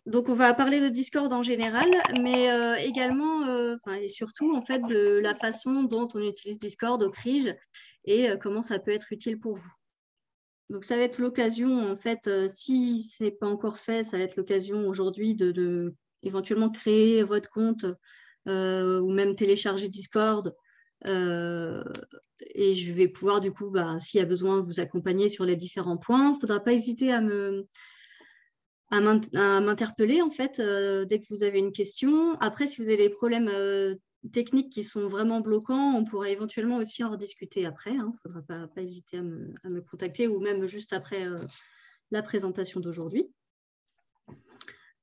Donc, on va parler de Discord en général, mais également, et surtout, en fait, de la façon dont on utilise Discord au CRIJ et comment ça peut être utile pour vous. Donc, ça va être l'occasion, en fait, si ce n'est pas encore fait, ça va être l'occasion aujourd'hui de éventuellement créer votre compte ou même télécharger Discord. Et je vais pouvoir, du coup, s'il y a besoin, vous accompagner sur les différents points. Il ne faudra pas hésiter à m'interpeller, en fait, dès que vous avez une question. Après, si vous avez des problèmes techniques qui sont vraiment bloquants, on pourra éventuellement aussi en rediscuter après. Il ne faudra pas hésiter à me contacter ou même juste après la présentation d'aujourd'hui.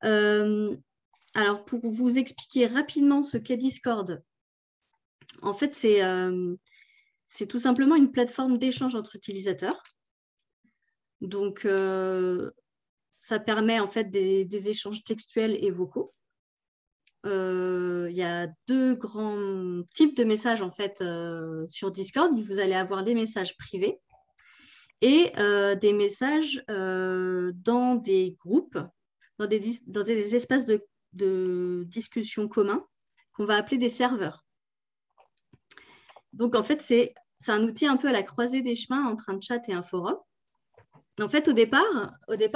Alors, pour vous expliquer rapidement ce qu'est Discord, en fait, c'est tout simplement une plateforme d'échange entre utilisateurs. Donc, ça permet en fait des échanges textuels et vocaux. Il y a deux grands types de messages en fait sur Discord. Vous allez avoir les messages privés et des messages dans des groupes, dans des espaces de discussion communs qu'on va appeler des serveurs. Donc en fait, c'est un outil un peu à la croisée des chemins entre un chat et un forum. En fait, au départ,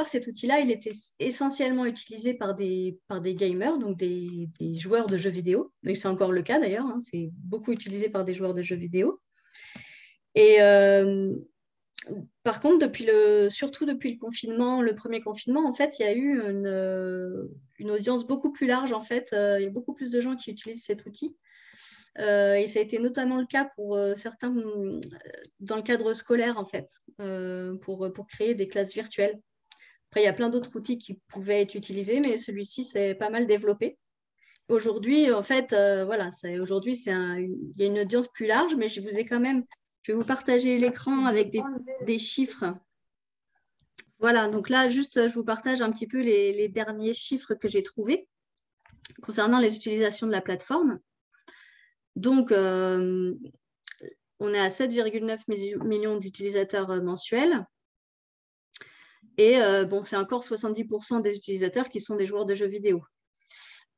cet outil-là, il était essentiellement utilisé par des gamers, donc des joueurs de jeux vidéo. Et c'est encore le cas d'ailleurs, hein, c'est beaucoup utilisé par des joueurs de jeux vidéo. Et par contre, surtout depuis le confinement, le premier confinement, en fait, il y a eu une audience beaucoup plus large. En fait, il y a beaucoup plus de gens qui utilisent cet outil. Et ça a été notamment le cas pour certains dans le cadre scolaire, en fait, pour créer des classes virtuelles. Après, il y a plein d'autres outils qui pouvaient être utilisés, mais celui-ci s'est pas mal développé. Aujourd'hui, en fait, aujourd'hui, il y a une audience plus large, mais je vais vous partager l'écran avec des chiffres. Voilà, donc là, juste, je vous partage un petit peu les derniers chiffres que j'ai trouvés concernant les utilisations de la plateforme. Donc, on est à 7,9 millions d'utilisateurs mensuels. Et c'est encore 70% des utilisateurs qui sont des joueurs de jeux vidéo.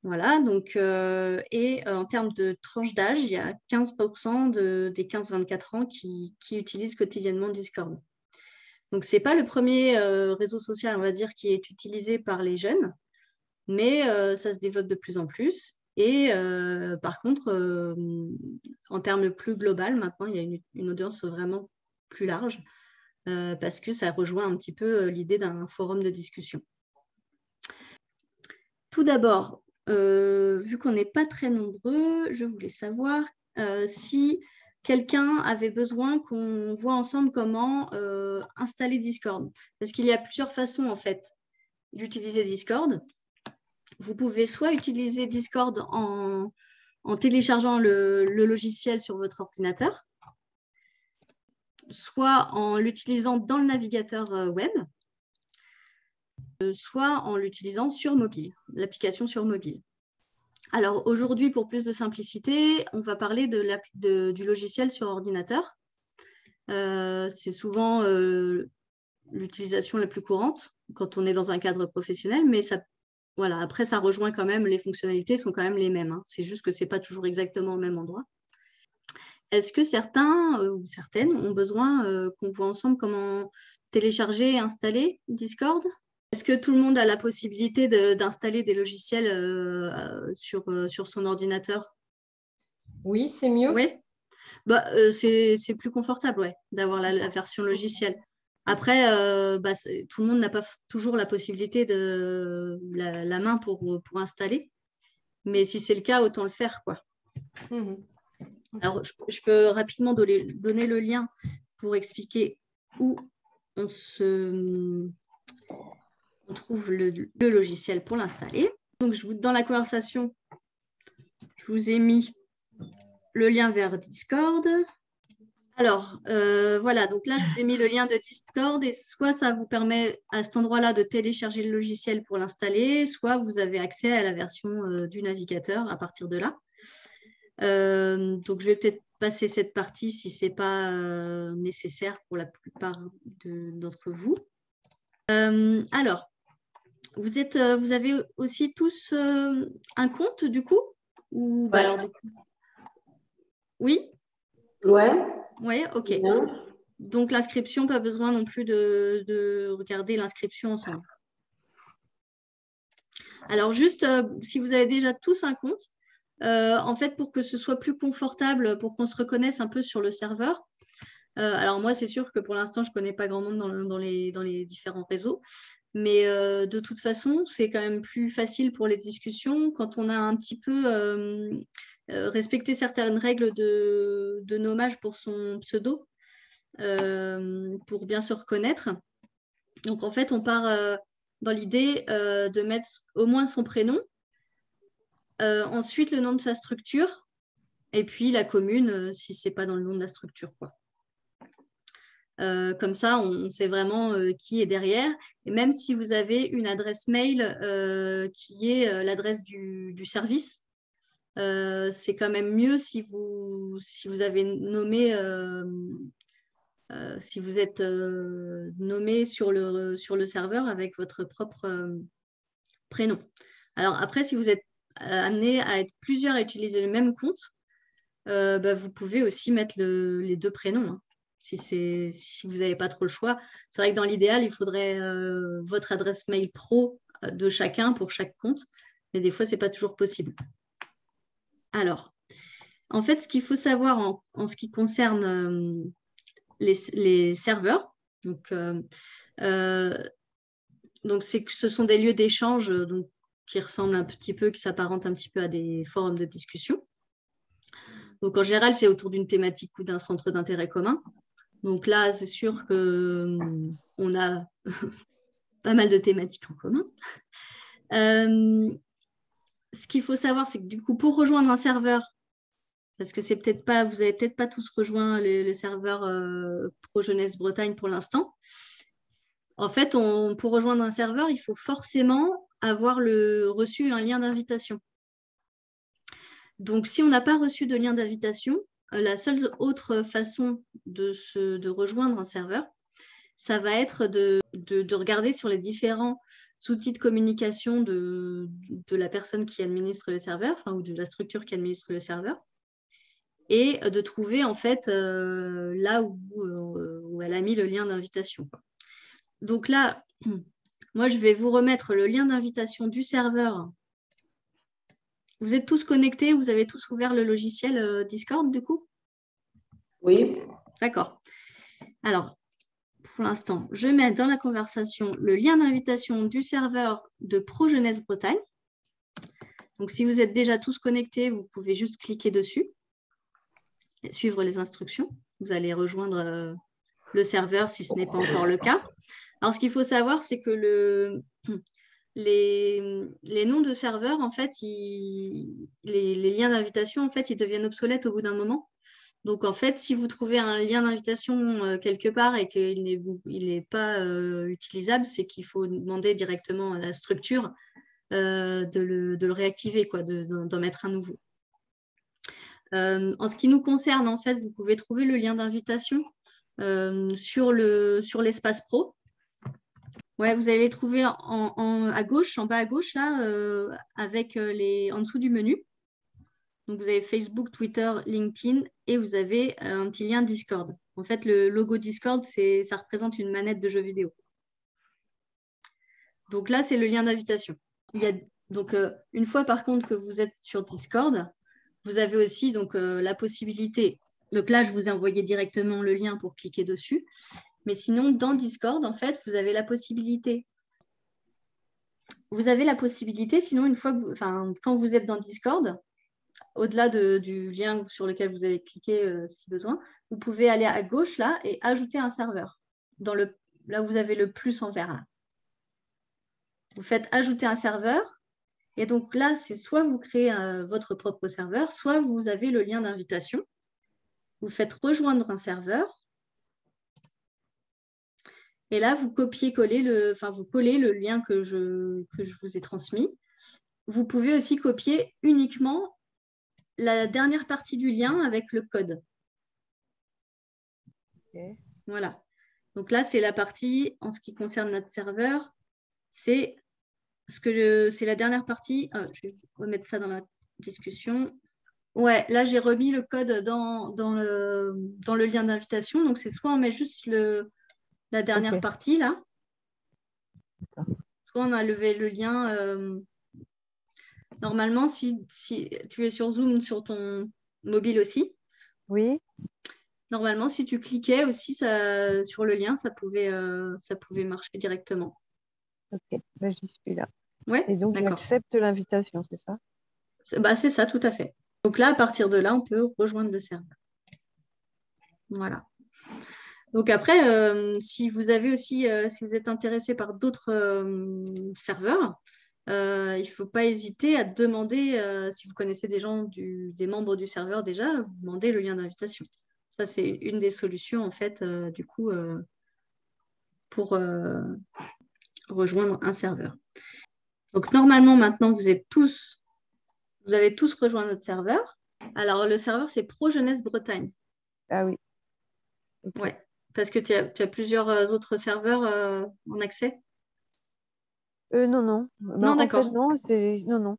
Voilà, donc, et en termes de tranche d'âge, il y a 15% des 15-24 ans qui utilisent quotidiennement Discord. Donc, ce n'est pas le premier réseau social, on va dire, qui est utilisé par les jeunes, mais ça se développe de plus en plus. Et par contre, en termes plus global, maintenant, il y a une audience vraiment plus large parce que ça rejoint un petit peu l'idée d'un forum de discussion. Tout d'abord, vu qu'on n'est pas très nombreux, je voulais savoir si quelqu'un avait besoin qu'on voit ensemble comment installer Discord. Parce qu'il y a plusieurs façons, en fait, d'utiliser Discord. Vous pouvez soit utiliser Discord en téléchargeant le logiciel sur votre ordinateur, soit en l'utilisant dans le navigateur web, soit en l'utilisant sur mobile, l'application sur mobile. Alors aujourd'hui, pour plus de simplicité, on va parler du logiciel sur ordinateur. C'est souvent l'utilisation la plus courante quand on est dans un cadre professionnel, mais voilà, après, ça rejoint quand même, les fonctionnalités sont quand même les mêmes. Hein. C'est juste que ce n'est pas toujours exactement au même endroit. Est-ce que certains ou certaines ont besoin qu'on voit ensemble comment télécharger et installer Discord ? Est-ce que tout le monde a la possibilité d'installer des logiciels sur son ordinateur? Oui, c'est mieux. Oui, c'est plus confortable d'avoir la version logicielle. Après, tout le monde n'a pas toujours la possibilité de la main pour installer. Mais si c'est le cas, autant le faire, quoi. Mmh. Alors, je peux rapidement donner le lien pour expliquer où on trouve le logiciel pour l'installer. Donc, dans la conversation, je vous ai mis le lien vers Discord. Alors, voilà, donc là, je vous ai mis le lien de Discord et soit ça vous permet à cet endroit-là de télécharger le logiciel pour l'installer, soit vous avez accès à la version du navigateur à partir de là. Donc, je vais peut-être passer cette partie si ce n'est pas nécessaire pour la plupart d'entre vous. Alors, Vous avez aussi tous un compte du coup? Ou bah, Ouais. alors du coup. Oui? Ouais, Oui, ok. bien. Donc l'inscription, pas besoin non plus de regarder l'inscription ensemble. Alors juste, si vous avez déjà tous un compte, en fait, pour que ce soit plus confortable, pour qu'on se reconnaisse un peu sur le serveur, alors moi, c'est sûr que pour l'instant, je ne connais pas grand monde dans les différents réseaux, mais de toute façon, c'est quand même plus facile pour les discussions quand on a un petit peu respecté certaines règles de nommage pour son pseudo, pour bien se reconnaître. Donc en fait, on part dans l'idée de mettre au moins son prénom, ensuite le nom de sa structure, et puis la commune si ce n'est pas dans le nom de la structure, quoi. Comme ça, on sait vraiment qui est derrière. Et même si vous avez une adresse mail qui est l'adresse du service, c'est quand même mieux si vous avez nommé, si vous êtes nommé sur le serveur avec votre propre prénom. Alors après, si vous êtes amené à être plusieurs à utiliser le même compte, bah, vous pouvez aussi mettre les deux prénoms, hein. Si vous n'avez pas trop le choix. C'est vrai que dans l'idéal, il faudrait votre adresse mail pro de chacun pour chaque compte, mais des fois, ce n'est pas toujours possible. Alors, en fait, ce qu'il faut savoir en ce qui concerne les serveurs, donc ce sont des lieux d'échange qui ressemblent un petit peu, qui s'apparentent un petit peu à des forums de discussion. Donc, en général, c'est autour d'une thématique ou d'un centre d'intérêt commun. Donc là, c'est sûr qu'on a pas mal de thématiques en commun. Ce qu'il faut savoir, c'est que du coup, pour rejoindre un serveur, parce que vous n'avez peut-être pas tous rejoint le serveur Pro Jeunesse Bretagne pour l'instant. En fait, pour rejoindre un serveur, il faut forcément avoir reçu un lien d'invitation. Donc, si on n'a pas reçu de lien d'invitation, la seule autre façon de rejoindre un serveur, ça va être de regarder sur les différents outils de communication de la personne qui administre le serveur, enfin, ou de la structure qui administre le serveur, et de trouver en fait là où elle a mis le lien d'invitation. Donc là, moi, je vais vous remettre le lien d'invitation du serveur. Vous êtes tous connectés, vous avez tous ouvert le logiciel Discord du coup? Oui. D'accord. Alors, pour l'instant, je mets dans la conversation le lien d'invitation du serveur de Pro Jeunesse Bretagne. Donc, si vous êtes déjà tous connectés, vous pouvez juste cliquer dessus et suivre les instructions. Vous allez rejoindre le serveur si ce n'est pas encore le cas. Alors, ce qu'il faut savoir, c'est que les noms de serveurs, en fait, les liens d'invitation, en fait, ils deviennent obsolètes au bout d'un moment. Donc, en fait, si vous trouvez un lien d'invitation quelque part et qu'il n'est pas utilisable, c'est qu'il faut demander directement à la structure de le réactiver, quoi, d'en mettre un nouveau. En ce qui nous concerne, en fait, vous pouvez trouver le lien d'invitation sur l'espace pro. Ouais, vous allez les trouver à gauche, en bas à gauche, là, avec en dessous du menu. Donc, vous avez Facebook, Twitter, LinkedIn et vous avez un petit lien Discord. En fait, le logo Discord, ça représente une manette de jeu vidéo. Donc là, c'est le lien d'invitation. Donc, une fois par contre que vous êtes sur Discord, vous avez aussi donc, la possibilité. Donc là, je vous ai envoyé directement le lien pour cliquer dessus. Mais sinon, dans Discord, en fait, vous avez la possibilité. Vous avez la possibilité, sinon, quand vous êtes dans Discord, au-delà du lien sur lequel vous allez cliquer si besoin, vous pouvez aller à gauche là et ajouter un serveur. Là où vous avez le plus en vert là. Vous faites ajouter un serveur et donc là, c'est soit vous créez votre propre serveur, soit vous avez le lien d'invitation. Vous faites rejoindre un serveur et là, vous copiez-collez vous collez le lien que je vous ai transmis. Vous pouvez aussi copier uniquement la dernière partie du lien avec le code. Okay. Voilà. Donc là, c'est la partie, en ce qui concerne notre serveur, c'est c'est la dernière partie. Je vais remettre ça dans la discussion. Ouais, là, j'ai remis le code dans le lien d'invitation. Donc, c'est soit on met juste la dernière partie, là, soit on a levé le lien. Normalement, si tu es sur Zoom sur ton mobile aussi, Oui. normalement, si tu cliquais aussi sur le lien, ça pouvait marcher directement. Ok, ben, j'y suis là. Ouais, Et donc, d'accord. j'accepte l'invitation, c'est ça? C'est ça, tout à fait. Donc là, à partir de là, on peut rejoindre le serveur. Voilà. Donc après, si vous avez aussi, si vous êtes intéressé par d'autres serveurs, il ne faut pas hésiter à demander, si vous connaissez des gens, des membres du serveur déjà, vous demandez le lien d'invitation. Ça, c'est une des solutions, en fait, du coup, pour rejoindre un serveur. Donc normalement, maintenant, vous avez tous rejoint notre serveur. Alors, le serveur, c'est Pro Jeunesse Bretagne. Ah oui. Okay. Ouais, parce que tu as plusieurs autres serveurs en accès. Non. Non, d'accord. En fait, non.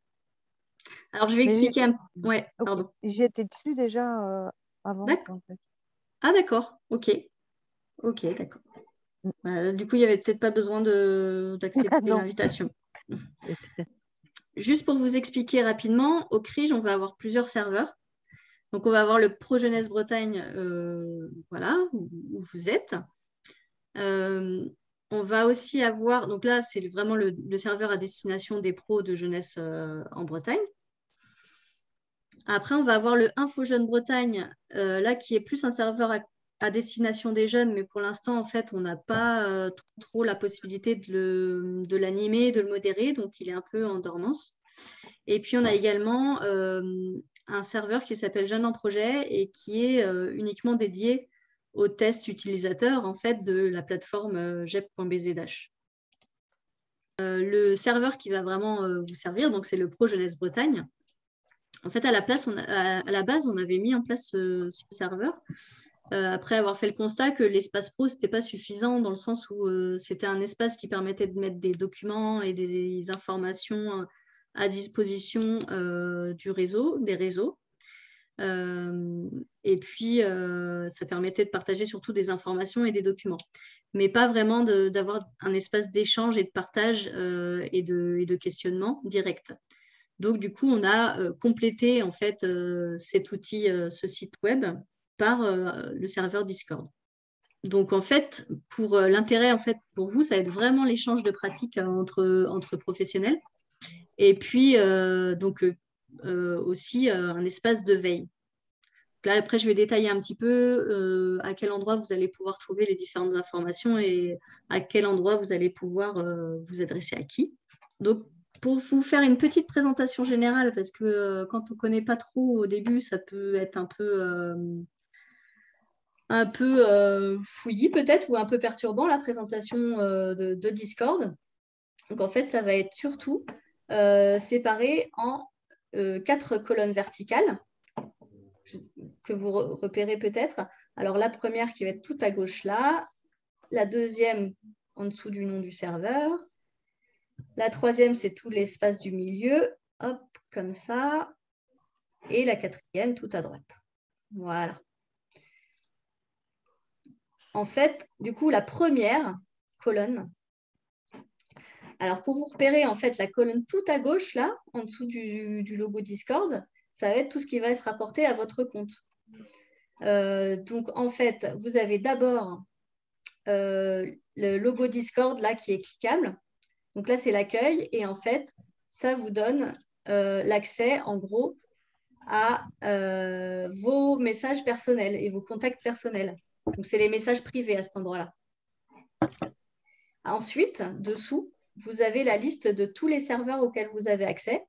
Alors, je vais expliquer un... Ouais, okay. pardon. J'y étais dessus déjà avant. D'accord. En fait. Ah, d'accord. Ok, d'accord. Du coup, il n'y avait peut-être pas besoin d'accepter l'invitation. Juste pour vous expliquer rapidement, au CRIJ, on va avoir plusieurs serveurs. Donc, on va avoir le Pro Jeunesse Bretagne, voilà, où vous êtes. On va aussi avoir, donc là, c'est vraiment le serveur à destination des pros de jeunesse en Bretagne. Après, on va avoir le Info Jeune Bretagne, là, qui est plus un serveur à destination des jeunes, mais pour l'instant, en fait, on n'a pas trop la possibilité de l'animer, de le modérer, donc il est un peu en dormance. Et puis, on a également un serveur qui s'appelle Jeunes en projet et qui est uniquement dédié aux tests utilisateurs en fait, de la plateforme gep.bzh. Le serveur qui va vraiment vous servir, donc c'est le Pro Jeunesse Bretagne. En fait, à la base, on avait mis en place ce serveur après avoir fait le constat que l'espace pro, ce n'était pas suffisant dans le sens où c'était un espace qui permettait de mettre des documents et des informations à disposition des réseaux. Et puis, ça permettait de partager surtout des informations et des documents, mais pas vraiment d'avoir un espace d'échange et de partage et de questionnement direct. Donc, du coup, on a complété en fait cet outil, ce site web, par le serveur Discord. Donc, en fait, pour l'intérêt, en fait, pour vous, ça va être vraiment l'échange de pratiques entre professionnels. Et puis, aussi un espace de veille. Là, après, je vais détailler un petit peu à quel endroit vous allez pouvoir trouver les différentes informations et à quel endroit vous allez pouvoir vous adresser à qui. Donc, pour vous faire une petite présentation générale, parce que quand on ne connaît pas trop au début, ça peut être un peu fouillis peut-être ou un peu perturbant la présentation de Discord. Donc, en fait, ça va être surtout séparé en 4 colonnes verticales que vous repérez peut-être. Alors, la première qui va être tout à gauche là, la deuxième en dessous du nom du serveur, la troisième, c'est tout l'espace du milieu, hop, comme ça, et la quatrième tout à droite. Voilà. En fait, du coup, la première colonne, alors pour vous repérer, en fait, la colonne tout à gauche là, en dessous du logo Discord, ça va être tout ce qui va se rapporter à votre compte. Donc, en fait, vous avez d'abord le logo Discord là qui est cliquable. Donc là, c'est l'accueil et en fait, ça vous donne l'accès en gros à vos messages personnels et vos contacts personnels. Donc, c'est les messages privés à cet endroit-là. Ensuite, dessous, vous avez la liste de tous les serveurs auxquels vous avez accès.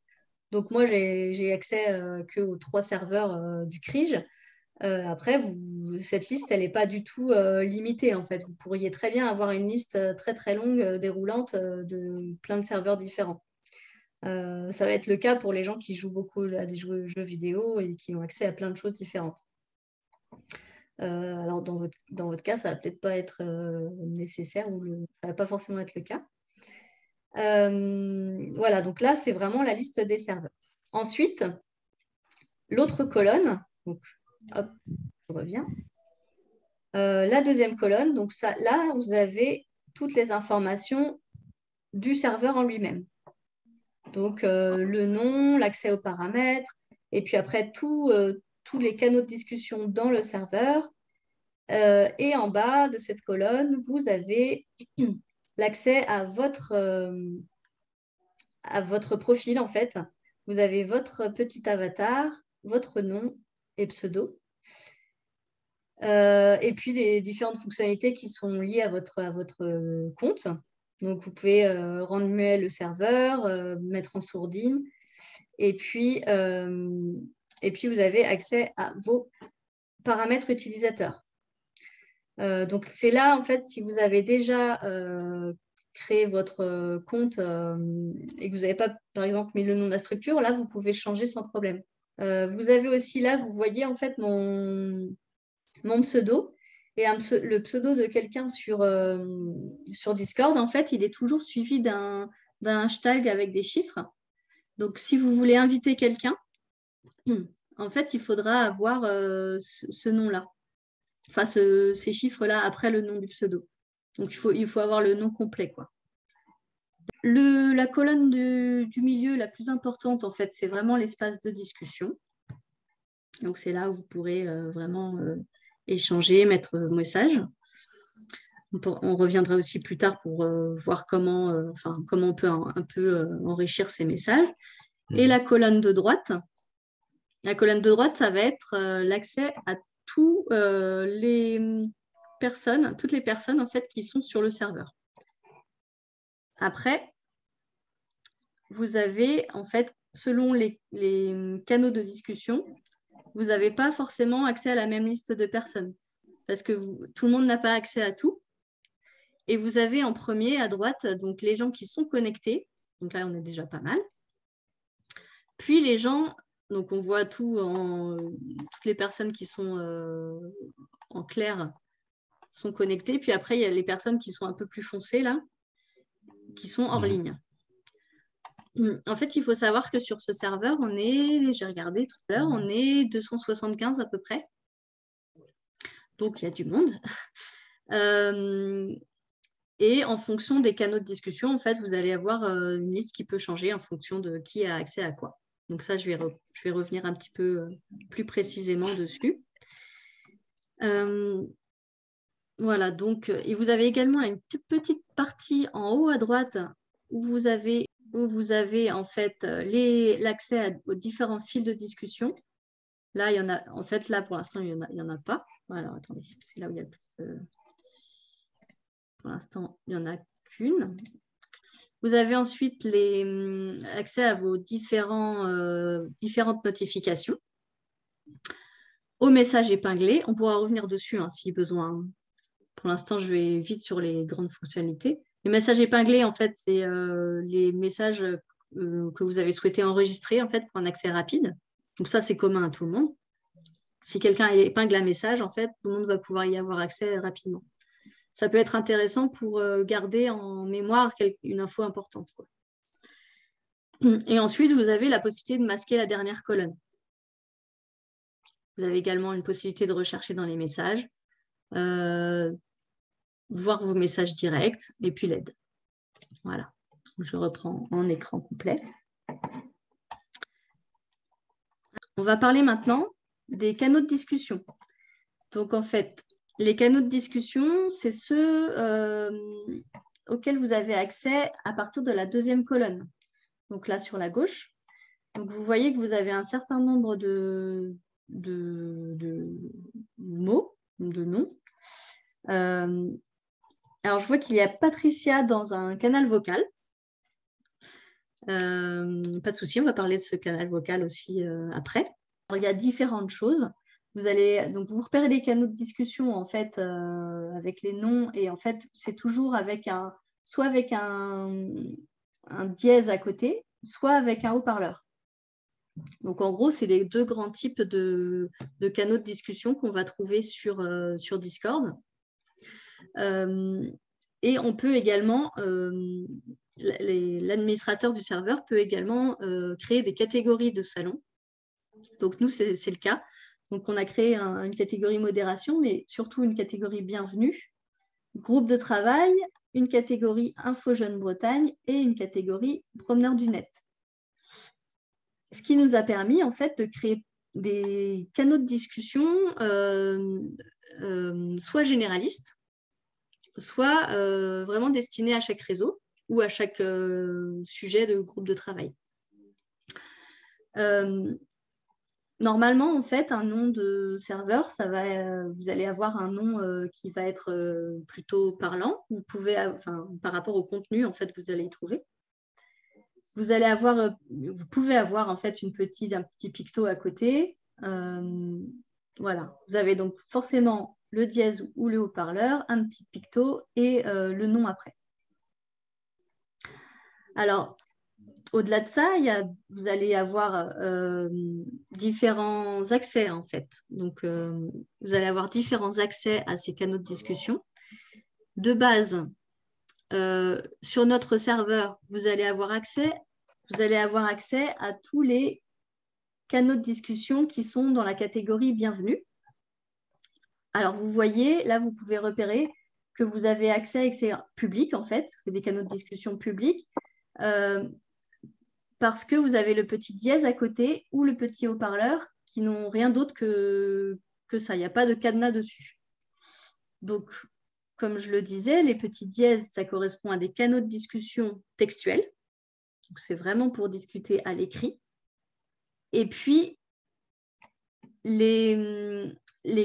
Donc, moi, j'ai accès qu'aux 3 serveurs du CRIJ. Après, cette liste, elle n'est pas du tout limitée, en fait. Vous pourriez très bien avoir une liste très, très longue, déroulante, de plein de serveurs différents. Ça va être le cas pour les gens qui jouent beaucoup à des jeux vidéo et qui ont accès à plein de choses différentes. Alors, dans votre cas, ça ne va peut-être pas être nécessaire ou ça ne va pas forcément être le cas. Voilà, donc là, c'est vraiment la liste des serveurs. Ensuite, l'autre colonne, donc, hop, je reviens. La deuxième colonne, donc ça, là, vous avez toutes les informations du serveur en lui-même. Donc, le nom, l'accès aux paramètres, et puis après, tous les canaux de discussion dans le serveur. Et en bas de cette colonne, vous avez l'accès à votre profil, en fait. Vous avez votre petit avatar, votre nom et pseudo. Et puis, les différentes fonctionnalités qui sont liées à votre compte. Donc, vous pouvez rendre muet le serveur, mettre en sourdine. Et puis, vous avez accès à vos paramètres utilisateurs. Donc, c'est là, en fait, si vous avez déjà créé votre compte et que vous n'avez pas, par exemple, mis le nom de la structure, là, vous pouvez changer sans problème. Vous avez aussi, là, vous voyez, en fait, mon pseudo. Et le pseudo de quelqu'un sur Discord, en fait, il est toujours suivi d'un hashtag avec des chiffres. Donc, si vous voulez inviter quelqu'un, en fait, il faudra avoir ce nom-là. Enfin, ces chiffres-là après le nom du pseudo. Donc, il faut avoir le nom complet, quoi. La colonne du milieu, la plus importante, en fait, c'est vraiment l'espace de discussion. Donc, c'est là où vous pourrez vraiment échanger, mettre vos messages. On reviendra aussi plus tard pour voir comment on peut un peu enrichir ces messages. Et la colonne de droite, ça va être l'accès à toutes les personnes en fait qui sont sur le serveur. Après, vous avez en fait, selon les canaux de discussion, vous n'avez pas forcément accès à la même liste de personnes parce que tout le monde n'a pas accès à tout. Et vous avez en premier à droite donc les gens qui sont connectés. Donc là, on est déjà pas mal. Puis les gens, donc on voit toutes les personnes qui sont en clair sont connectées. Puis après, il y a les personnes qui sont un peu plus foncées là, qui sont hors ligne. En fait, il faut savoir que sur ce serveur, j'ai regardé tout à l'heure, on est 275 à peu près. Donc, il y a du monde. Et en fonction des canaux de discussion, en fait, vous allez avoir une liste qui peut changer en fonction de qui a accès à quoi. Donc ça, je vais revenir un petit peu plus précisément dessus. Voilà, donc, et vous avez également une petite partie en haut à droite où vous avez en fait l'accès aux différents fils de discussion. Là, il y en a, en fait, là, pour l'instant, il y en a pas. Alors, attendez, c'est là où il y a le plus. Pour l'instant, il n'y en a qu'une. Vous avez ensuite accès à vos différentes notifications, aux messages épinglés. On pourra revenir dessus si besoin. Pour l'instant, je vais vite sur les grandes fonctionnalités. Les messages épinglés, en fait, c'est les messages que vous avez souhaité enregistrer en fait, pour un accès rapide. Donc ça, c'est commun à tout le monde. Si quelqu'un épingle un message, en fait, tout le monde va pouvoir y avoir accès rapidement. Ça peut être intéressant pour garder en mémoire une info importante, quoi. Et ensuite, vous avez la possibilité de masquer la dernière colonne. Vous avez également une possibilité de rechercher dans les messages, voir vos messages directs et puis l'aide. Voilà. Je reprends en écran complet. On va parler maintenant des canaux de discussion. Donc, en fait, les canaux de discussion, c'est ceux auxquels vous avez accès à partir de la deuxième colonne. Donc là, sur la gauche. Donc, vous voyez que vous avez un certain nombre de mots, de noms. Alors, je vois qu'il y a Patricia dans un canal vocal. Pas de souci, on va parler de ce canal vocal aussi après. Alors, il y a différentes choses. Vous allez donc vous repérez les canaux de discussion en fait avec les noms et en fait c'est toujours avec soit avec un dièse à côté, soit avec un haut-parleur. Donc en gros c'est les deux grands types de canaux de discussion qu'on va trouver sur Discord. Et on peut également, l'administrateur du serveur peut également créer des catégories de salons. Donc nous, c'est le cas. Donc on a créé une catégorie modération, mais surtout une catégorie bienvenue, groupe de travail, une catégorie Info Jeune Bretagne et une catégorie promeneur du net. Ce qui nous a permis en fait de créer des canaux de discussion soit généralistes, soit vraiment destinés à chaque réseau ou à chaque sujet de groupe de travail. Normalement, en fait, un nom de serveur, vous allez avoir un nom qui va être plutôt parlant. Vous pouvez, par rapport au contenu en fait, que vous allez y trouver. Vous pouvez avoir en fait un petit picto à côté. Voilà. Vous avez donc forcément le dièse ou le haut-parleur, un petit picto et le nom après. Alors, au-delà de ça, vous allez avoir différents accès en fait. Donc, vous allez avoir différents accès à ces canaux de discussion. De base, sur notre serveur, vous allez avoir accès à tous les canaux de discussion qui sont dans la catégorie bienvenue. Alors, vous voyez, là, vous pouvez repérer que vous avez accès public en fait. C'est des canaux de discussion publics. Parce que vous avez le petit dièse à côté ou le petit haut-parleur qui n'ont rien d'autre que ça. Il n'y a pas de cadenas dessus. Donc, comme je le disais, les petits dièses, ça correspond à des canaux de discussion textuels. C'est vraiment pour discuter à l'écrit. Et puis, les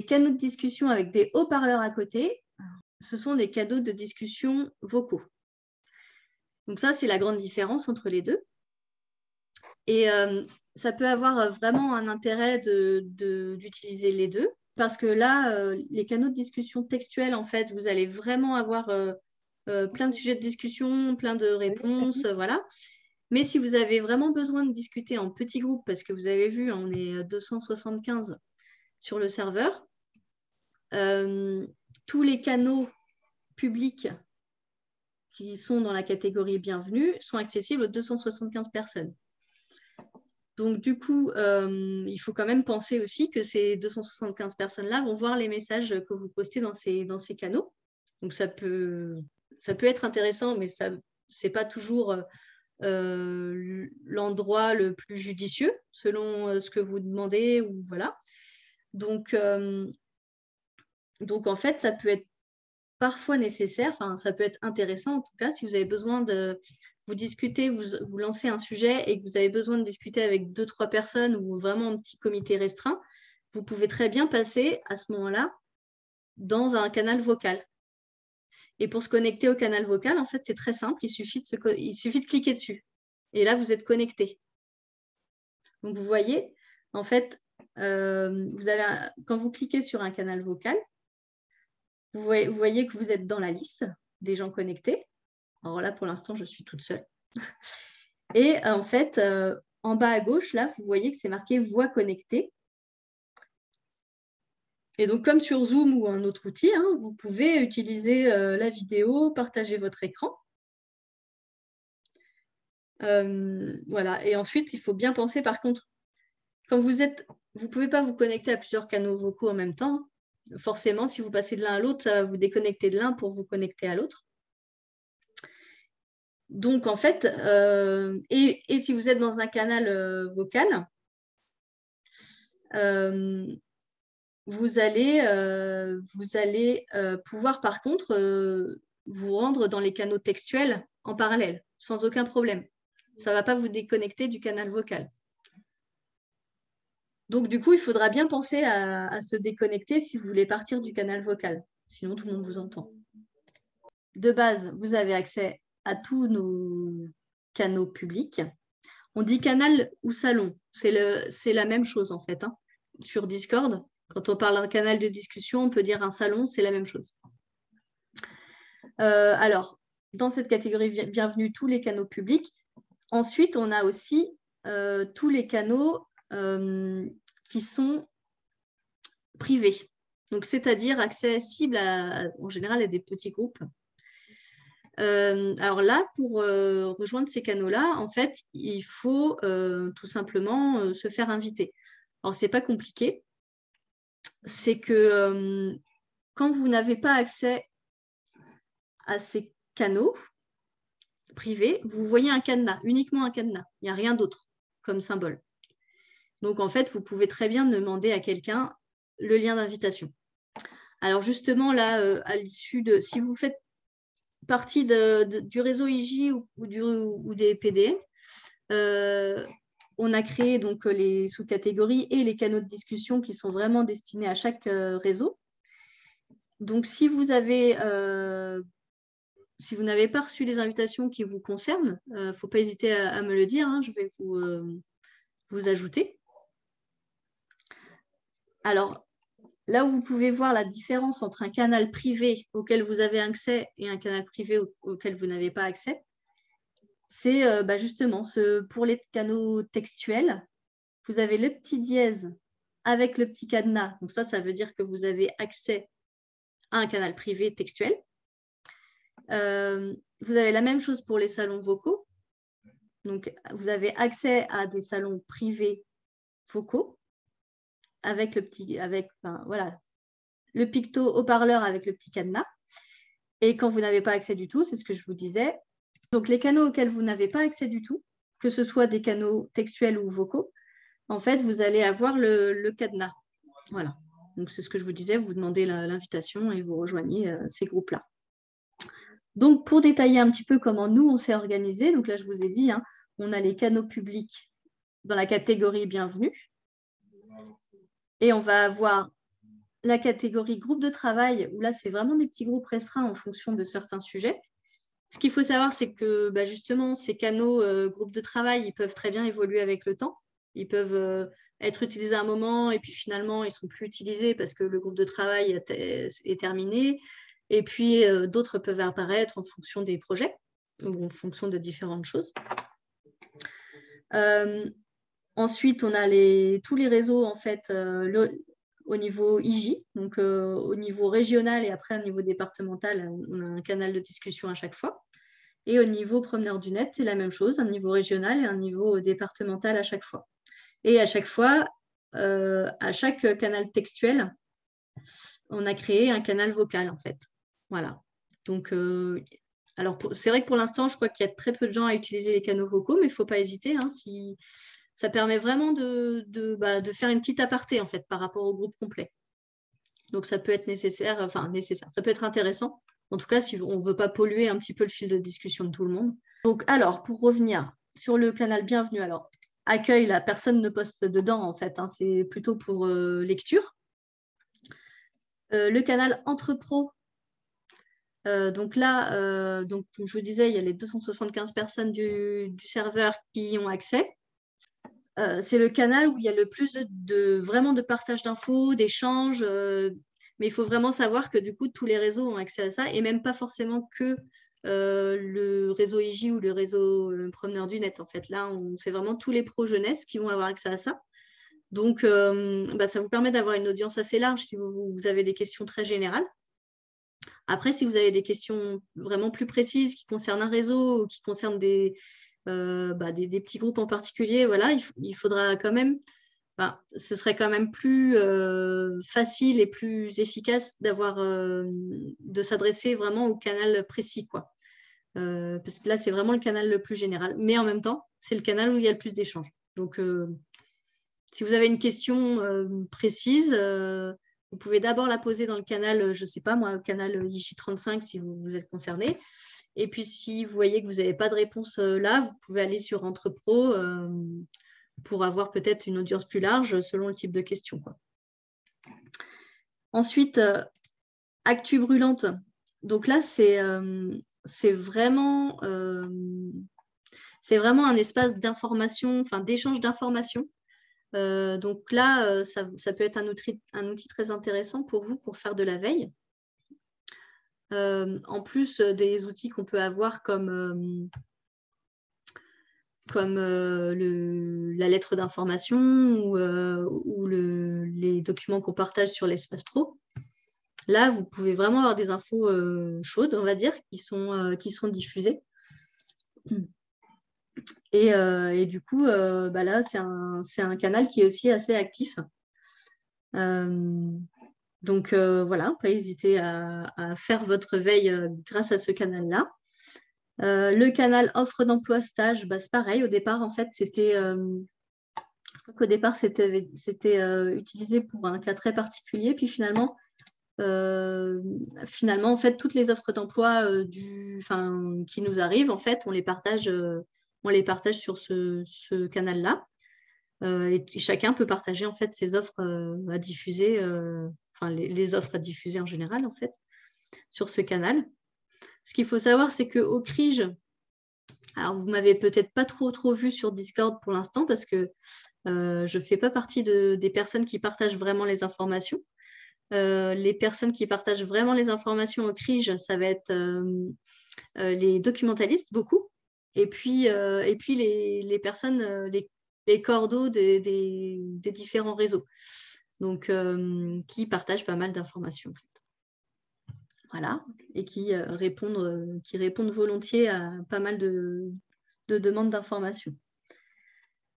canaux de discussion avec des haut-parleurs à côté, ce sont des canaux de discussion vocaux. Donc ça, c'est la grande différence entre les deux. Et ça peut avoir vraiment un intérêt d'utiliser les deux, parce que là, les canaux de discussion textuels, en fait, vous allez vraiment avoir plein de sujets de discussion, plein de réponses, voilà. Mais si vous avez vraiment besoin de discuter en petits groupes, parce que vous avez vu, on est 275 sur le serveur, tous les canaux publics qui sont dans la catégorie bienvenue sont accessibles aux 275 personnes. Donc, du coup, il faut quand même penser aussi que ces 275 personnes-là vont voir les messages que vous postez dans ces canaux. Donc, ça peut être intéressant, mais ce n'est pas toujours l'endroit le plus judicieux, selon ce que vous demandez. Ou voilà. Donc, en fait, ça peut être parfois nécessaire, ça peut être intéressant en tout cas, si vous avez besoin de vous discuter, vous lancez un sujet et que vous avez besoin de discuter avec 2-3 personnes ou vraiment un petit comité restreint, vous pouvez très bien passer à ce moment-là dans un canal vocal. Et pour se connecter au canal vocal, en fait, c'est très simple, il suffit de cliquer dessus. Et là, vous êtes connecté. Donc, vous voyez, en fait, quand vous cliquez sur un canal vocal, vous voyez que vous êtes dans la liste des gens connectés. Alors là, pour l'instant, je suis toute seule. Et en fait, en bas à gauche, là, vous voyez que c'est marqué « Voix connectée ». Et donc, comme sur Zoom ou un autre outil, vous pouvez utiliser la vidéo, partager votre écran. Voilà. Et ensuite, il faut bien penser, par contre, quand vous ne pouvez pas vous connecter à plusieurs canaux vocaux en même temps. Forcément, si vous passez de l'un à l'autre, ça va vous déconnecter de l'un pour vous connecter à l'autre. Donc, en fait, et si vous êtes dans un canal vocal, vous allez pouvoir, par contre, vous rendre dans les canaux textuels en parallèle, sans aucun problème. Ça ne va pas vous déconnecter du canal vocal. Donc, du coup, il faudra bien penser à se déconnecter si vous voulez partir du canal vocal. Sinon, tout le monde vous entend. De base, vous avez accès à tous nos canaux publics. On dit canal ou salon. C'est la même chose, en fait. Sur Discord, quand on parle d'un canal de discussion, on peut dire un salon, c'est la même chose. Alors, dans cette catégorie, bienvenue tous les canaux publics. Ensuite, on a aussi tous les canaux qui sont privés. Donc, c'est-à-dire accessibles en général à des petits groupes. Alors là, pour rejoindre ces canaux-là, en fait, il faut tout simplement se faire inviter. Alors, ce n'est pas compliqué. C'est que quand vous n'avez pas accès à ces canaux privés, vous voyez un cadenas, uniquement un cadenas. Il n'y a rien d'autre comme symbole. Donc, en fait, vous pouvez très bien demander à quelqu'un le lien d'invitation. Alors, justement, là, à l'issue de... Si vous faites partie du réseau IJ ou des PDN, on a créé donc les sous-catégories et les canaux de discussion qui sont vraiment destinés à chaque réseau. Donc, si vous n'avez pas reçu les invitations qui vous concernent, il ne faut pas hésiter à me le dire, hein, je vais vous ajouter. Alors, là où vous pouvez voir la différence entre un canal privé auquel vous avez accès et un canal privé auquel vous n'avez pas accès, c'est justement pour les canaux textuels, vous avez le petit dièse avec le petit cadenas. Donc ça veut dire que vous avez accès à un canal privé textuel. Vous avez la même chose pour les salons vocaux. Donc, vous avez accès à des salons privés vocaux avec le picto haut-parleur avec le petit cadenas. Et quand vous n'avez pas accès du tout, c'est ce que je vous disais. Donc, les canaux auxquels vous n'avez pas accès du tout, que ce soit des canaux textuels ou vocaux, en fait, vous allez avoir le cadenas. Voilà. Donc, c'est ce que je vous disais, vous demandez l'invitation et vous rejoignez ces groupes-là. Donc, pour détailler un petit peu comment nous, on s'est organisé, donc là, je vous ai dit, hein, on a les canaux publics dans la catégorie bienvenue. Et on va avoir la catégorie groupe de travail, où là, c'est vraiment des petits groupes restreints en fonction de certains sujets. Ce qu'il faut savoir, c'est que justement, ces canaux groupes de travail, ils peuvent très bien évoluer avec le temps. Ils peuvent être utilisés à un moment et puis finalement, ils ne sont plus utilisés parce que le groupe de travail est terminé. Et puis, d'autres peuvent apparaître en fonction des projets ou en fonction de différentes choses. Ensuite, on a tous les réseaux, en fait, au niveau IJ, donc au niveau régional et après au niveau départemental, on a un canal de discussion à chaque fois. Et au niveau promeneur du net, c'est la même chose, un niveau régional et un niveau départemental à chaque fois. Et à chaque fois, à chaque canal textuel, on a créé un canal vocal, en fait. Voilà. Donc, alors c'est vrai que pour l'instant, je crois qu'il y a très peu de gens à utiliser les canaux vocaux, mais il ne faut pas hésiter. Hein, ça permet vraiment de faire une petite aparté, en fait, par rapport au groupe complet. Donc, ça peut être nécessaire, ça peut être intéressant. En tout cas, si on ne veut pas polluer un petit peu le fil de discussion de tout le monde. Donc, alors, pour revenir sur le canal bienvenue, alors, accueil, la personne ne poste dedans, en fait. Hein, c'est plutôt pour lecture. Le canal entre pros. Donc là, donc, je vous disais, il y a les 275 personnes du serveur qui y ont accès. C'est le canal où il y a le plus vraiment de partage d'infos, d'échanges, mais il faut vraiment savoir que du coup, tous les réseaux ont accès à ça, et même pas forcément que le réseau IJ ou le réseau promeneur du net. En fait, là, c'est vraiment tous les pros jeunesse qui vont avoir accès à ça. Donc, ça vous permet d'avoir une audience assez large si vous avez des questions très générales. Après, si vous avez des questions vraiment plus précises qui concernent un réseau ou qui concernent des petits groupes en particulier, voilà, il faudra quand même, ce serait quand même plus facile et plus efficace de s'adresser vraiment au canal précis, quoi. Parce que là, c'est vraiment le canal le plus général. Mais en même temps, c'est le canal où il y a le plus d'échanges. Donc, si vous avez une question précise, vous pouvez d'abord la poser dans le canal, je ne sais pas moi, le canal IJ35 si vous êtes concerné. Et puis, si vous voyez que vous n'avez pas de réponse là, vous pouvez aller sur Entrepro pour avoir peut-être une audience plus large selon le type de question, quoi. Ensuite, actu brûlante. Donc là, c'est vraiment un espace d'information, enfin d'échange d'informations. Donc là, ça peut être un outil très intéressant pour vous pour faire de la veille. En plus des outils qu'on peut avoir comme la lettre d'information ou les documents qu'on partage sur l'espace pro. là, vous pouvez vraiment avoir des infos chaudes, on va dire, qui seront diffusées. Et du coup, là, c'est un canal qui est aussi assez actif. Donc voilà, pas hésiter à faire votre veille grâce à ce canal-là. Le canal offre d'emploi stage, c'est pareil. Au départ, en fait, je crois qu'au départ, c'était utilisé pour un cas très particulier. Puis finalement, en fait, toutes les offres d'emploi qui nous arrivent, en fait, on les partage sur ce canal-là. Et chacun peut partager en fait ses offres à diffuser, les offres à diffuser en général en fait, sur ce canal. Ce qu'il faut savoir, c'est qu'au CRIJ, alors vous m'avez peut-être pas trop vu sur Discord pour l'instant parce que je ne fais pas partie des personnes qui partagent vraiment les informations. Les personnes qui partagent vraiment les informations au CRIJ, ça va être les documentalistes, beaucoup, et puis les personnes, les cordeaux des différents réseaux, donc qui partagent pas mal d'informations. En fait. Voilà, et qui répondent volontiers à pas mal de demandes d'informations.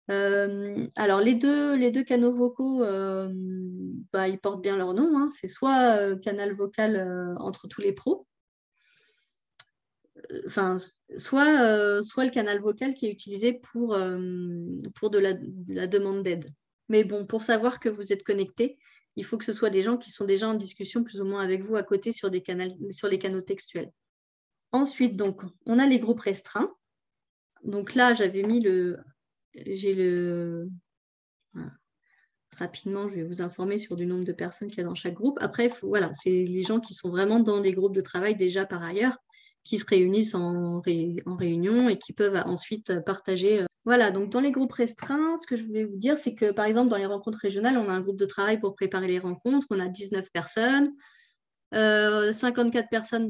Alors, les deux canaux vocaux, ils portent bien leur nom. Hein. C'est soit canal vocal entre tous les pros, soit le canal vocal qui est utilisé pour de la demande d'aide. Mais bon, pour savoir que vous êtes connecté, il faut que ce soit des gens qui sont déjà en discussion plus ou moins avec vous à côté sur les canaux textuels. Ensuite, donc, on a les groupes restreints. Donc là, rapidement, je vais vous informer sur du nombre de personnes qu'il y a dans chaque groupe. Après, voilà, c'est les gens qui sont vraiment dans les groupes de travail déjà par ailleurs, qui se réunissent en réunion et qui peuvent ensuite partager. Voilà, donc dans les groupes restreints, ce que je voulais vous dire, c'est que par exemple, dans les rencontres régionales, on a un groupe de travail pour préparer les rencontres, on a 19 personnes, 54 personnes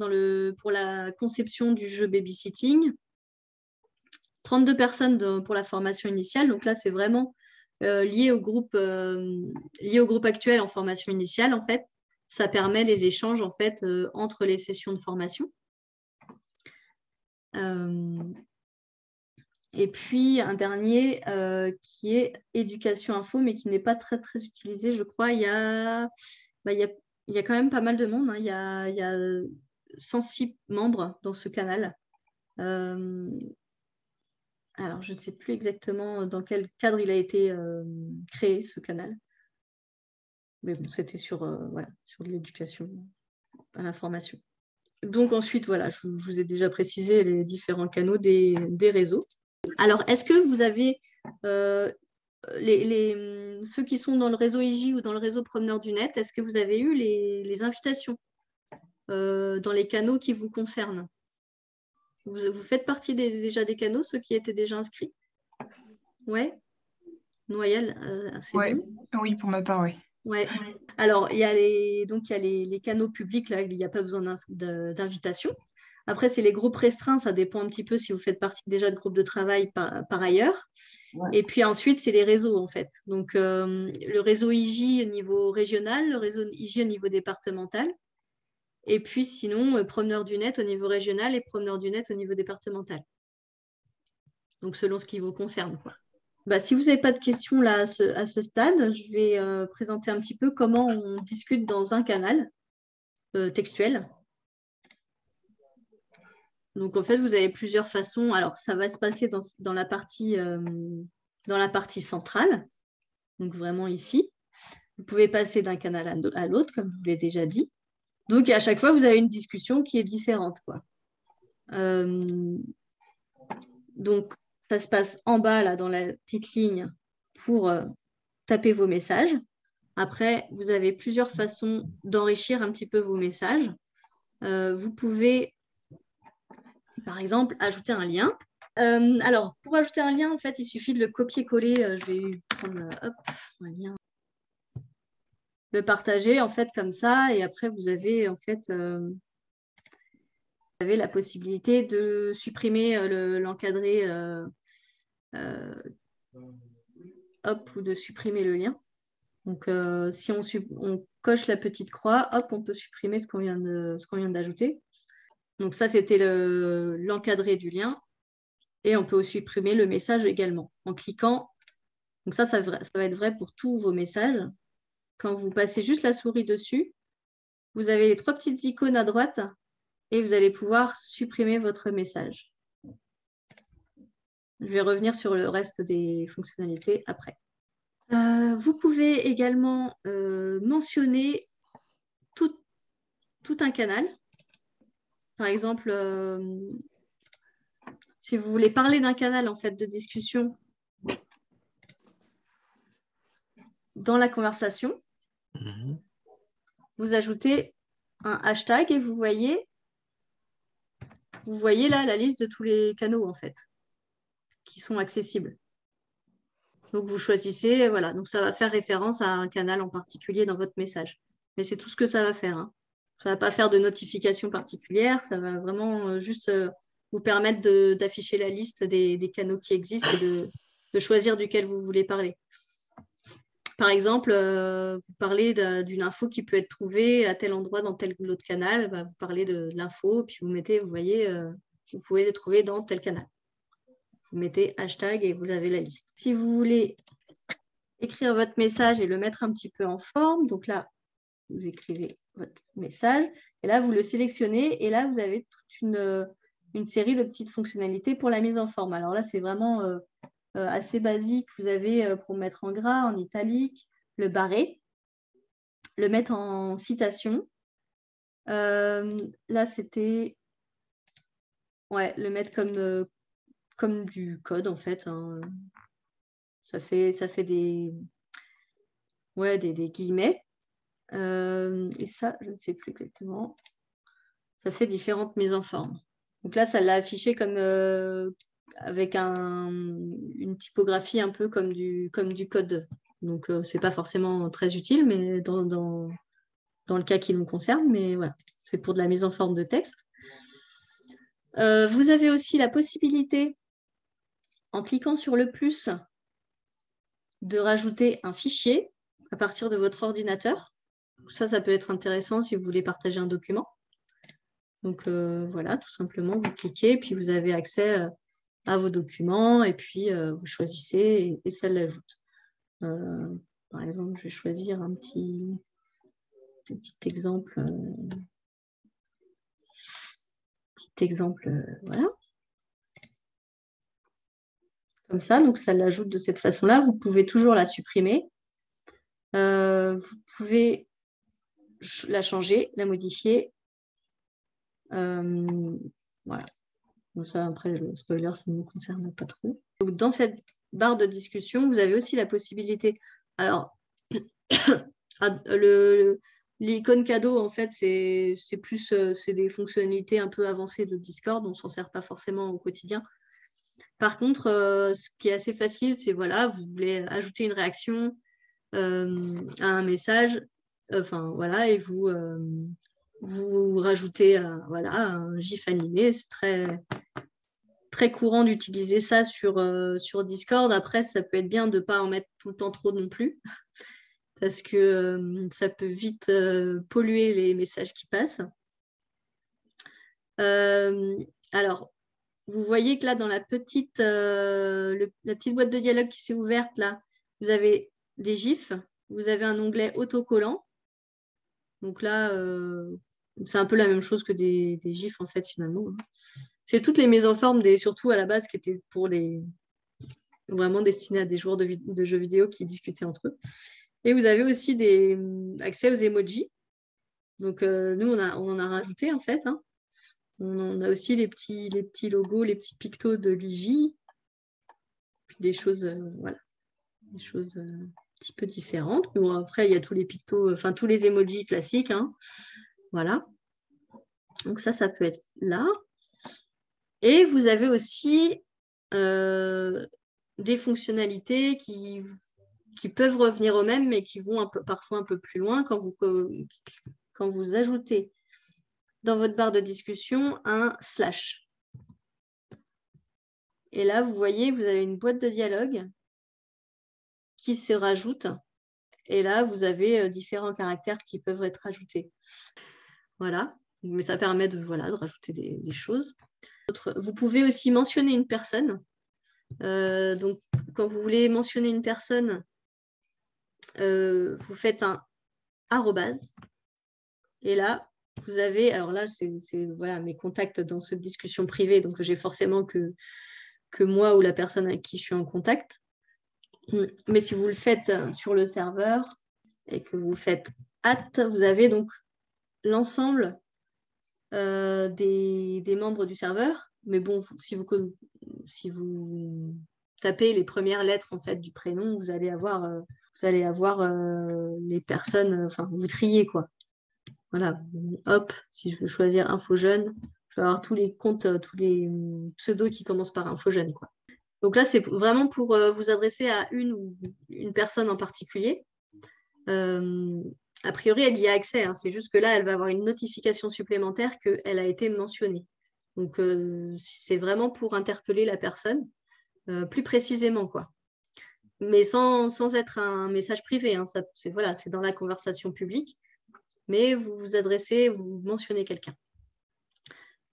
pour la conception du jeu babysitting, 32 personnes pour la formation initiale. Donc là, c'est vraiment lié au groupe actuel en formation initiale, en fait. Ça permet les échanges, en fait, entre les sessions de formation. Et puis, un dernier qui est éducation info, mais qui n'est pas très, très utilisé, je crois. Il y a quand même pas mal de monde. Hein. Il y a 106 membres dans ce canal. Alors, je ne sais plus exactement dans quel cadre il a été créé, ce canal. Mais bon, c'était sur de l'éducation à l'information. Donc ensuite, voilà, je vous ai déjà précisé les différents canaux des réseaux. Alors, est-ce que vous avez ceux qui sont dans le réseau IJ ou dans le réseau Promeneur du Net, est-ce que vous avez eu les invitations dans les canaux qui vous concernent? Vous faites partie déjà des canaux, ceux qui étaient déjà inscrits? Ouais. Noël, c'est bon. Oui, pour ma part, oui. Ouais. Alors, il y a les canaux publics, là, il n'y a pas besoin d'invitation. Après, c'est les groupes restreints, ça dépend un petit peu si vous faites partie déjà de groupes de travail par ailleurs. Ouais. Et puis ensuite, c'est les réseaux, en fait. Donc, le réseau IJ au niveau régional, le réseau IJ au niveau départemental. Et puis, sinon, promeneur du net au niveau régional et promeneur du net au niveau départemental. Donc, selon ce qui vous concerne, quoi. Si vous n'avez pas de questions là à ce stade, je vais présenter un petit peu comment on discute dans un canal textuel. Donc, en fait, vous avez plusieurs façons. Alors, ça va se passer dans la partie centrale, donc vraiment ici. Vous pouvez passer d'un canal à l'autre, comme je vous l'ai déjà dit. Donc, à chaque fois, vous avez une discussion qui est différente, quoi. Donc, ça se passe en bas, là, dans la petite ligne, pour taper vos messages. Après, vous avez plusieurs façons d'enrichir un petit peu vos messages. Vous pouvez, par exemple, ajouter un lien. Alors, pour ajouter un lien, en fait, il suffit de le copier-coller. Je vais prendre un lien. Le partager, en fait, comme ça. Et après, vous avez, en fait, la possibilité de supprimer l'encadré ou de supprimer le lien. Donc, si on coche la petite croix, hop, on peut supprimer ce qu'on vient d'ajouter. Donc ça, c'était l'encadré du lien. Et on peut supprimer le message également en cliquant. Donc ça va être vrai pour tous vos messages. Quand vous passez juste la souris dessus, vous avez les 3 petites icônes à droite et vous allez pouvoir supprimer votre message. Je vais revenir sur le reste des fonctionnalités après. Vous pouvez également mentionner tout un canal. Par exemple, si vous voulez parler d'un canal en fait, de discussion dans la conversation, vous ajoutez un hashtag et vous voyez là la liste de tous les canaux en fait qui sont accessibles. Donc vous choisissez, voilà, donc ça va faire référence à un canal en particulier dans votre message. Mais c'est tout ce que ça va faire. Hein. Ça ne va pas faire de notification particulière, ça va vraiment juste vous permettre d'afficher la liste des canaux qui existent et de choisir duquel vous voulez parler. Par exemple, vous parlez d'une info qui peut être trouvée à tel endroit dans tel autre canal, bah, vous parlez de l'info, puis vous voyez, vous pouvez le trouver dans tel canal. Vous mettez hashtag et vous avez la liste. Si vous voulez écrire votre message et le mettre un petit peu en forme, donc là, vous écrivez votre message, et là, vous le sélectionnez, et là, vous avez toute une série de petites fonctionnalités pour la mise en forme. Alors là, c'est vraiment assez basique. Vous avez pour mettre en gras, en italique, le barrer, le mettre en citation. Là, c'était le mettre comme du code, en fait. Hein. Ça fait des guillemets. Et ça, je ne sais plus exactement. Ça fait différentes mises en forme. Donc là, ça l'a affiché comme avec une typographie un peu comme du code. Donc, ce n'est pas forcément très utile, mais dans le cas qui nous concerne. Mais voilà, c'est pour de la mise en forme de texte. Vous avez aussi la possibilité, en cliquant sur le plus, de rajouter un fichier à partir de votre ordinateur. Ça peut être intéressant si vous voulez partager un document. Donc, voilà, tout simplement, vous cliquez, puis vous avez accès à vos documents, et puis vous choisissez, et ça l'ajoute. Par exemple, je vais choisir un petit exemple. Voilà. Comme ça, donc ça l'ajoute de cette façon-là. Vous pouvez toujours la supprimer. Vous pouvez la changer, la modifier. Voilà. Donc ça, après, le spoiler, ça ne nous concerne pas trop. Donc, dans cette barre de discussion, vous avez aussi la possibilité. Alors, l'icône cadeau, en fait, c'est des fonctionnalités un peu avancées de Discord. On ne s'en sert pas forcément au quotidien. Par contre, ce qui est assez facile, c'est voilà, vous voulez ajouter une réaction à un message, voilà, et vous rajoutez un GIF animé. C'est très courant d'utiliser ça sur Discord. Après, ça peut être bien de ne pas en mettre tout le temps trop non plus, parce que ça peut vite polluer les messages qui passent. Alors, vous voyez que là, dans la petite boîte de dialogue qui s'est ouverte, là, vous avez des GIFs, vous avez un onglet autocollant. Donc là, c'est un peu la même chose que des GIFs, en fait, finalement. C'est toutes les mises en forme, surtout à la base, qui étaient vraiment destinées à des joueurs de jeux vidéo qui discutaient entre eux. Et vous avez aussi accès aux emojis. Donc, nous, on en a rajouté, en fait. Hein. On a aussi les petits logos, les petits pictos de Luigi. Puis des choses, voilà. Des choses un petit peu différentes. Mais bon, après, il y a tous les pictos, tous les emojis classiques. Hein. Voilà. Donc, ça peut être là. Et vous avez aussi des fonctionnalités qui peuvent revenir aux mêmes, mais qui vont parfois un peu plus loin quand vous ajoutez dans votre barre de discussion un slash. Et là, vous voyez, vous avez une boîte de dialogue qui se rajoute. Et là, vous avez différents caractères qui peuvent être ajoutés. Voilà, mais ça permet de rajouter des choses. Vous pouvez aussi mentionner une personne. Donc, quand vous voulez mentionner une personne, vous faites un arrobase. Et là, vous avez, alors là, c'est mes contacts dans cette discussion privée, donc j'ai forcément que moi ou la personne avec qui je suis en contact. Mais si vous le faites sur le serveur et que vous faites @ vous avez donc l'ensemble des membres du serveur. Mais bon, si vous tapez les premières lettres en fait, du prénom, vous allez avoir les personnes, enfin, vous triez quoi. Voilà, hop, si je veux choisir InfoJeune, je vais avoir tous les comptes, tous les pseudos qui commencent par InfoJeune, quoi. Donc là, c'est vraiment pour vous adresser à une personne en particulier. A priori, elle y a accès. Hein. C'est juste que là, elle va avoir une notification supplémentaire qu'elle a été mentionnée. Donc, c'est vraiment pour interpeller la personne plus précisément, quoi. Mais sans être un message privé. Hein. C'est dans la conversation publique. Mais vous vous adressez, vous mentionnez quelqu'un.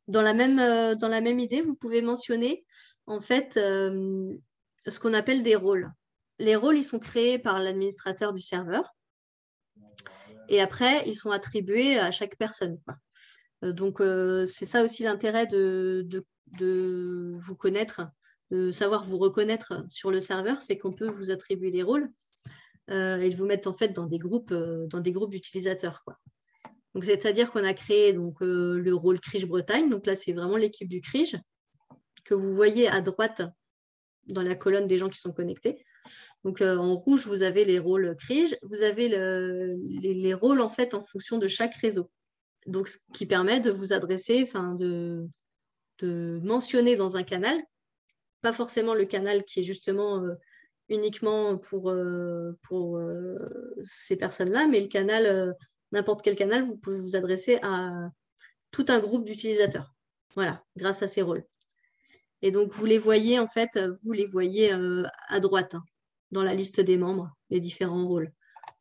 Dans la même idée, vous pouvez mentionner en fait ce qu'on appelle des rôles. Les rôles, ils sont créés par l'administrateur du serveur et après, ils sont attribués à chaque personne. Donc, c'est ça aussi l'intérêt de vous connaître, de savoir vous reconnaître sur le serveur, c'est qu'on peut vous attribuer des rôles et vous mettre en fait dans des groupes d'utilisateurs, quoi. Donc, c'est-à-dire qu'on a créé donc, le rôle Crige Bretagne. Donc là, c'est vraiment l'équipe du Crige que vous voyez à droite dans la colonne des gens qui sont connectés. Donc, en rouge, vous avez les rôles Crige. Vous avez les rôles en fait en fonction de chaque réseau. Donc, ce qui permet de vous adresser, de mentionner dans un canal, pas forcément le canal qui est justement uniquement pour ces personnes-là, mais le canal, n'importe quel canal, vous pouvez vous adresser à tout un groupe d'utilisateurs. Voilà, grâce à ces rôles. Et donc, vous les voyez à droite, hein, dans la liste des membres, les différents rôles.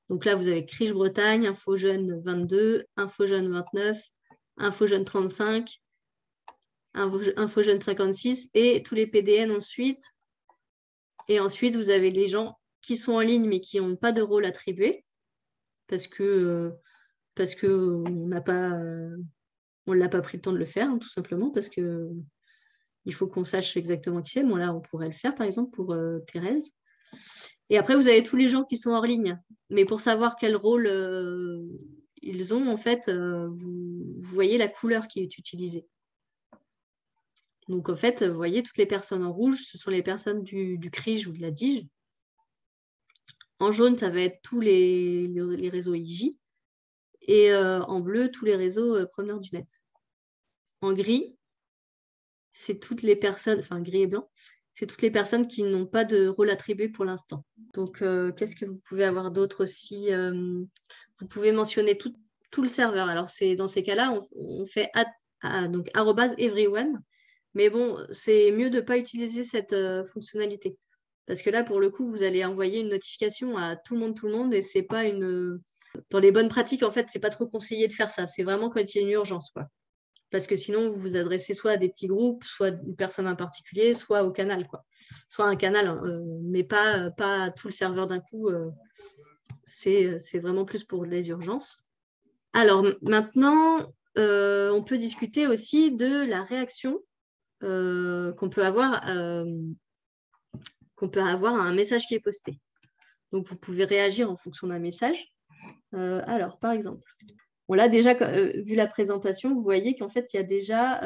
Donc là, vous avez Crige Bretagne, InfoJeune 22, InfoJeune 29, InfoJeune 35, InfoJeune 56 et tous les PDN ensuite. Et ensuite, vous avez les gens qui sont en ligne mais qui n'ont pas de rôle attribué parce que on n'a pas on l'a pas pris le temps de le faire, hein, tout simplement parce que il faut qu'on sache exactement qui c'est. Bon, là, on pourrait le faire, par exemple, pour Thérèse. Et après, vous avez tous les gens qui sont hors ligne. Mais pour savoir quel rôle ils ont, en fait, vous voyez la couleur qui est utilisée. Donc, en fait, vous voyez, toutes les personnes en rouge, ce sont les personnes du CRIJ ou de la DIGE. En jaune, ça va être tous les réseaux IJ. Et en bleu, tous les réseaux promeneurs du net. En gris, c'est toutes les personnes, enfin gris et blanc, c'est toutes les personnes qui n'ont pas de rôle attribué pour l'instant. Donc, qu'est-ce que vous pouvez avoir d'autre aussi vous pouvez mentionner tout le serveur. Alors, dans ces cas-là, on fait donc @everyone. Mais bon, c'est mieux de ne pas utiliser cette fonctionnalité. Parce que là, pour le coup, vous allez envoyer une notification à tout le monde, et c'est pas une... Dans les bonnes pratiques, en fait, c'est pas trop conseillé de faire ça. C'est vraiment quand il y a une urgence, quoi. Parce que sinon, vous vous adressez soit à des petits groupes, soit à une personne en particulier, soit au canal, quoi. Soit un canal, mais pas tout le serveur d'un coup. C'est vraiment plus pour les urgences. Alors, maintenant, on peut discuter aussi de la réaction qu'on peut avoir à un message qui est posté. Donc, vous pouvez réagir en fonction d'un message. Alors, par exemple, bon, là, déjà, vu la présentation, vous voyez qu'en fait, il y a déjà...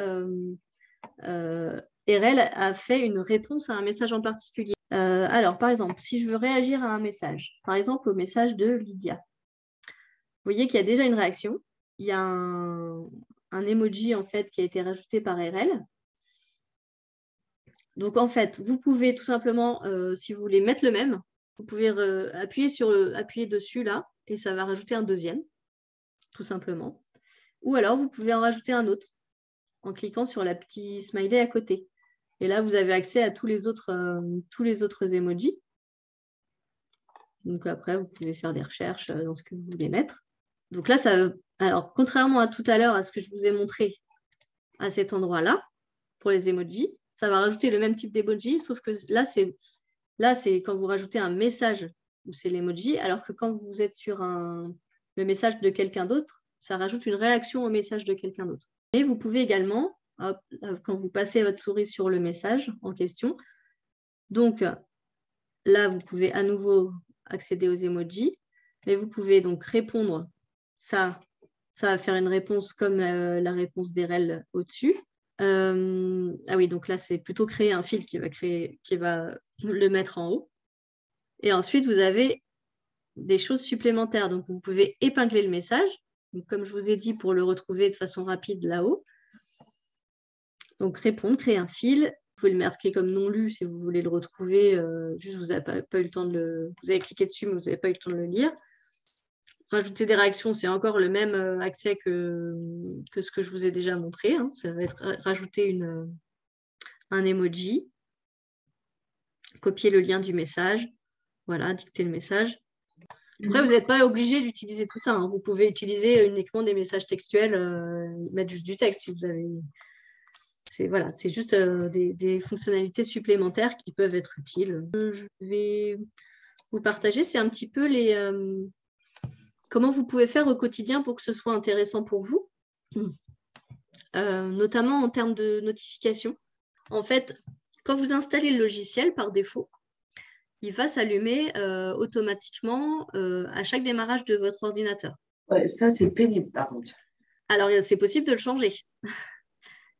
RL a fait une réponse à un message en particulier. Alors, par exemple, si je veux réagir à un message, par exemple au message de Lydia, vous voyez qu'il y a déjà une réaction. Il y a un emoji en fait qui a été rajouté par RL. Donc, en fait, vous pouvez tout simplement, si vous voulez mettre le même, vous pouvez appuyer dessus là, et ça va rajouter un deuxième, tout simplement. Ou alors, vous pouvez en rajouter un autre en cliquant sur la petite smiley à côté. Et là, vous avez accès à tous les autres emojis. Donc après, vous pouvez faire des recherches dans ce que vous voulez mettre. Donc là, alors contrairement à tout à l'heure, à ce que je vous ai montré à cet endroit-là, pour les emojis, ça va rajouter le même type d'emoji, sauf que là, c'est quand vous rajoutez un message où c'est l'emoji, alors que quand vous êtes sur le message de quelqu'un d'autre, ça rajoute une réaction au message de quelqu'un d'autre. Et vous pouvez également, quand vous passez votre souris sur le message en question, donc là, vous pouvez à nouveau accéder aux emojis, mais vous pouvez donc répondre. Ça va faire une réponse comme la réponse d'Erel au-dessus. Ah oui, donc là, c'est plutôt créer un fil qui va le mettre en haut. Et ensuite, vous avez des choses supplémentaires. Donc, vous pouvez épingler le message, donc, comme je vous ai dit, pour le retrouver de façon rapide là-haut. Donc, répondre, créer un fil. Vous pouvez le marquer comme non lu si vous voulez le retrouver. Juste, vous n'avez pas eu le temps de Vous avez cliqué dessus, mais vous n'avez pas eu le temps de le lire. Rajouter des réactions, c'est encore le même accès que ce que je vous ai déjà montré. Hein. Ça va être rajouter un emoji, copier le lien du message, voilà, dicter le message. Après, vous n'êtes pas obligé d'utiliser tout ça. Hein. Vous pouvez utiliser uniquement des messages textuels, mettre juste du texte si vous avez. C'est juste des fonctionnalités supplémentaires qui peuvent être utiles. Je vais vous partager, c'est un petit peu comment vous pouvez faire au quotidien pour que ce soit intéressant pour vous, notamment en termes de notification. En fait, quand vous installez le logiciel par défaut, il va s'allumer automatiquement à chaque démarrage de votre ordinateur. Ouais, ça, c'est pénible, par contre. Alors, c'est possible de le changer.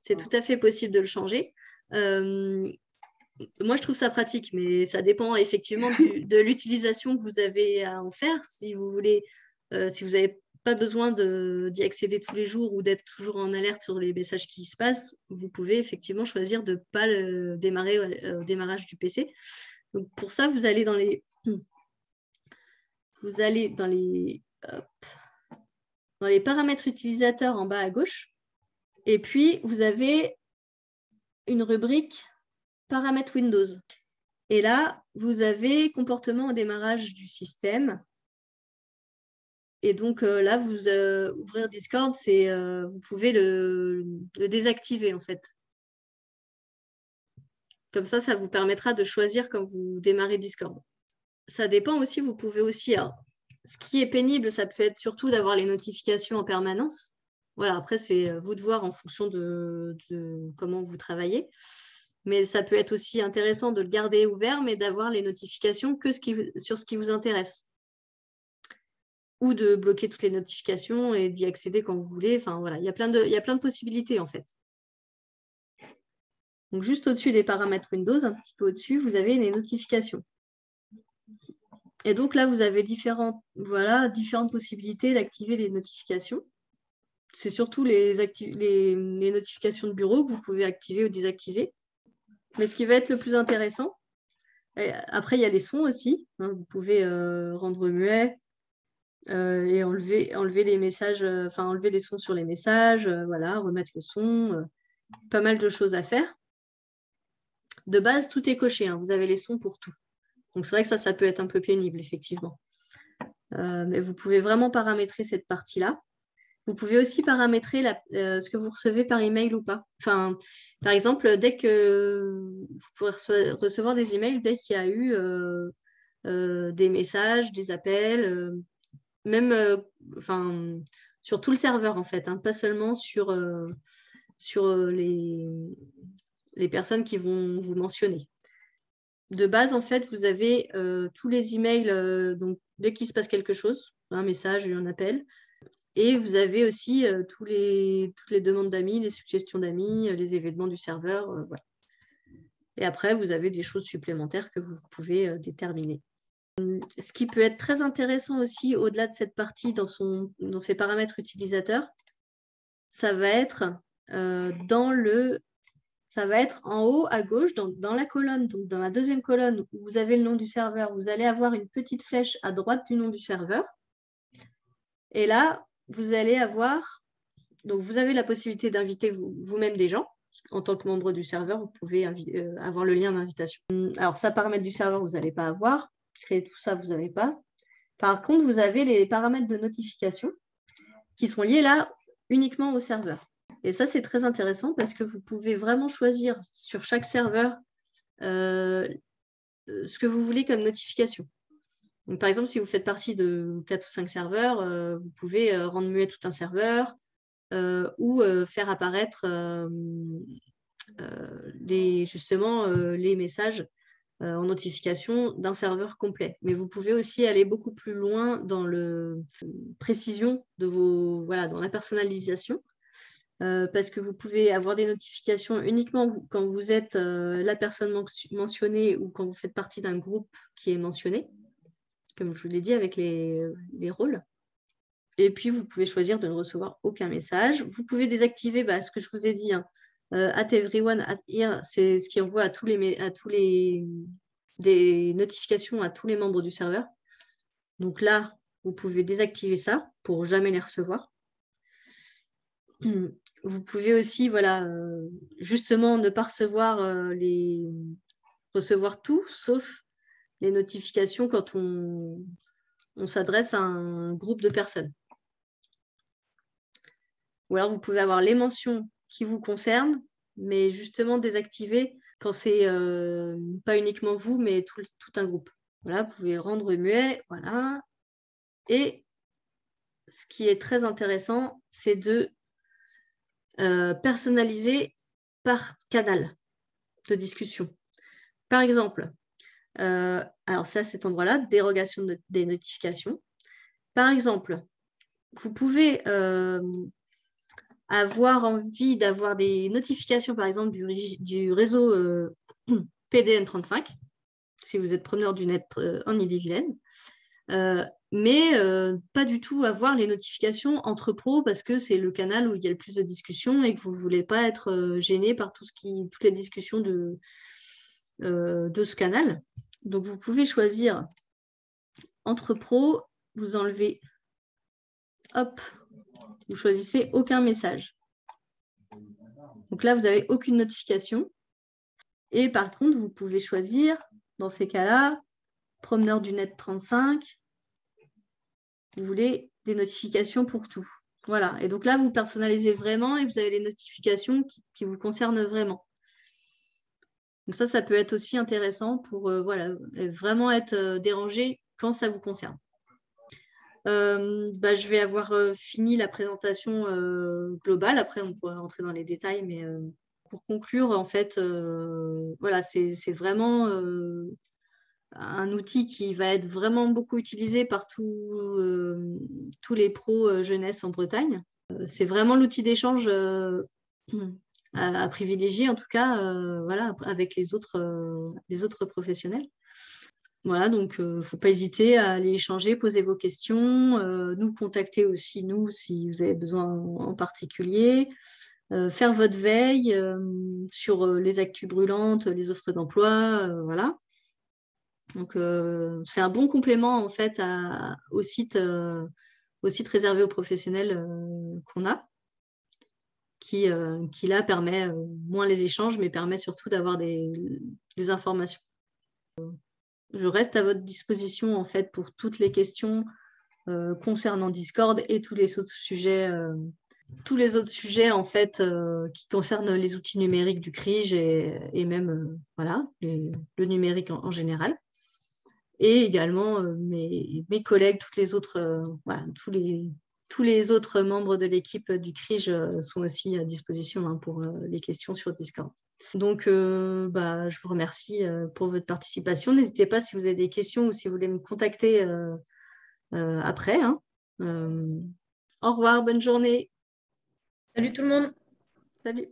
C'est tout à fait possible de le changer. Moi, je trouve ça pratique, mais ça dépend effectivement de l'utilisation que vous avez à en faire. Si vous voulez, si vous n'avez pas besoin d'y accéder tous les jours ou d'être toujours en alerte sur les messages qui se passent, vous pouvez effectivement choisir de ne pas le démarrer au démarrage du PC. Donc, pour ça, vous allez dans les paramètres utilisateurs en bas à gauche. Et puis, vous avez une rubrique paramètres Windows. Et là, vous avez comportement au démarrage du système. Et donc là, vous ouvrir Discord, vous pouvez le désactiver en fait. Comme ça vous permettra de choisir quand vous démarrez Discord. Ça dépend aussi, vous pouvez aussi... Alors, ce qui est pénible, ça peut être surtout d'avoir les notifications en permanence. Voilà, après, c'est vous de voir en fonction de comment vous travaillez. Mais ça peut être aussi intéressant de le garder ouvert, mais d'avoir les notifications que sur ce qui vous intéresse. Ou de bloquer toutes les notifications et d'y accéder quand vous voulez. Enfin, voilà, il y a plein de possibilités, en fait. Donc, juste au-dessus des paramètres Windows, un petit peu au-dessus, vous avez les notifications. Et donc là, vous avez différentes possibilités d'activer les notifications. C'est surtout les notifications de bureau que vous pouvez activer ou désactiver. Mais ce qui va être le plus intéressant, après, il y a les sons aussi. Hein, vous pouvez rendre muet et enlever les messages, enlever les sons sur les messages, voilà, remettre le son. Pas mal de choses à faire. De base, tout est coché. Hein, vous avez les sons pour tout. Donc, c'est vrai que ça peut être un peu pénible, effectivement. Mais vous pouvez vraiment paramétrer cette partie-là. Vous pouvez aussi paramétrer ce que vous recevez par email ou pas. Enfin, par exemple, dès que vous pouvez recevoir des emails dès qu'il y a eu des messages, des appels, même sur tout le serveur en fait, hein, pas seulement sur les personnes qui vont vous mentionner. De base, en fait, vous avez tous les emails, donc dès qu'il se passe quelque chose, un message, un appel. Et vous avez aussi toutes les demandes d'amis, les suggestions d'amis, les événements du serveur. Voilà. Et après, vous avez des choses supplémentaires que vous pouvez déterminer. Ce qui peut être très intéressant aussi, au-delà de cette partie dans ses paramètres utilisateurs, ça va être ça va être en haut à gauche, dans la colonne, donc dans la deuxième colonne où vous avez le nom du serveur, vous allez avoir une petite flèche à droite du nom du serveur. Et là, vous allez avoir, donc vous avez la possibilité d'inviter vous-même des gens. En tant que membre du serveur, vous pouvez avoir le lien d'invitation. Alors, ça, paramètre du serveur, vous n'allez pas avoir. créer tout ça, vous n'avez pas. Par contre, vous avez les paramètres de notification qui sont liés là uniquement au serveur. Et ça, c'est très intéressant parce que vous pouvez vraiment choisir sur chaque serveur ce que vous voulez comme notification. Donc, par exemple, si vous faites partie de 4 ou 5 serveurs, vous pouvez rendre muet tout un serveur ou faire apparaître les messages en notification d'un serveur complet. Mais vous pouvez aussi aller beaucoup plus loin dans la précision de dans la personnalisation. Parce que vous pouvez avoir des notifications uniquement quand vous êtes la personne mentionnée ou quand vous faites partie d'un groupe qui est mentionné, comme je vous l'ai dit avec les rôles. Et puis, vous pouvez choisir de ne recevoir aucun message. Vous pouvez désactiver ce que je vous ai dit, at everyone, at here, c'est ce qui envoie des notifications à tous les membres du serveur. Donc là, vous pouvez désactiver ça pour jamais les recevoir. Vous pouvez aussi, justement, ne pas recevoir tout, sauf les notifications quand on s'adresse à un groupe de personnes. Ou alors, vous pouvez avoir les mentions qui vous concernent, mais justement désactiver quand c'est pas uniquement vous, mais tout un groupe. Voilà, vous pouvez rendre muet, voilà. Et ce qui est très intéressant, c'est de personnalisé par canal de discussion. Par exemple, alors ça, cet endroit-là, dérogation des notifications. Par exemple, vous pouvez avoir envie d'avoir des notifications, par exemple, du réseau PDN35, si vous êtes preneur du net en Ille-et-Vilaine. Mais pas du tout avoir les notifications entre pros parce que c'est le canal où il y a le plus de discussions et que vous ne voulez pas être gêné par toutes les discussions de ce canal. Donc, vous pouvez choisir entre pros, vous enlevez, hop, vous choisissez aucun message. Donc là, vous n'avez aucune notification. Et par contre, vous pouvez choisir, dans ces cas-là, promeneur du net 35, vous voulez des notifications pour tout. Voilà. Et donc là, vous personnalisez vraiment et vous avez les notifications qui vous concernent vraiment. Donc ça peut être aussi intéressant pour vraiment être dérangé quand ça vous concerne. Je vais avoir fini la présentation globale. Après, on pourrait rentrer dans les détails, mais pour conclure, en fait, c'est vraiment un outil qui va être vraiment beaucoup utilisé par tous les pros jeunesse en Bretagne. C'est vraiment l'outil d'échange à privilégier, en tout cas, avec les autres professionnels. Voilà, donc il ne faut pas hésiter à aller échanger, poser vos questions, nous contacter aussi, nous, si vous avez besoin en particulier, faire votre veille sur les actus brûlantes, les offres d'emploi, voilà. Donc, c'est un bon complément, en fait, au site réservé aux professionnels qu'on a, qui là, permet moins les échanges, mais permet surtout d'avoir des informations. Je reste à votre disposition, en fait, pour toutes les questions concernant Discord et tous les autres sujets, en fait, qui concernent les outils numériques du CRIJ et même, le numérique en général. Et également mes collègues, tous les autres membres de l'équipe du CRIJ sont aussi à disposition pour les questions sur Discord. Donc, je vous remercie pour votre participation. N'hésitez pas si vous avez des questions ou si vous voulez me contacter après. Au revoir, bonne journée. Salut tout le monde. Salut.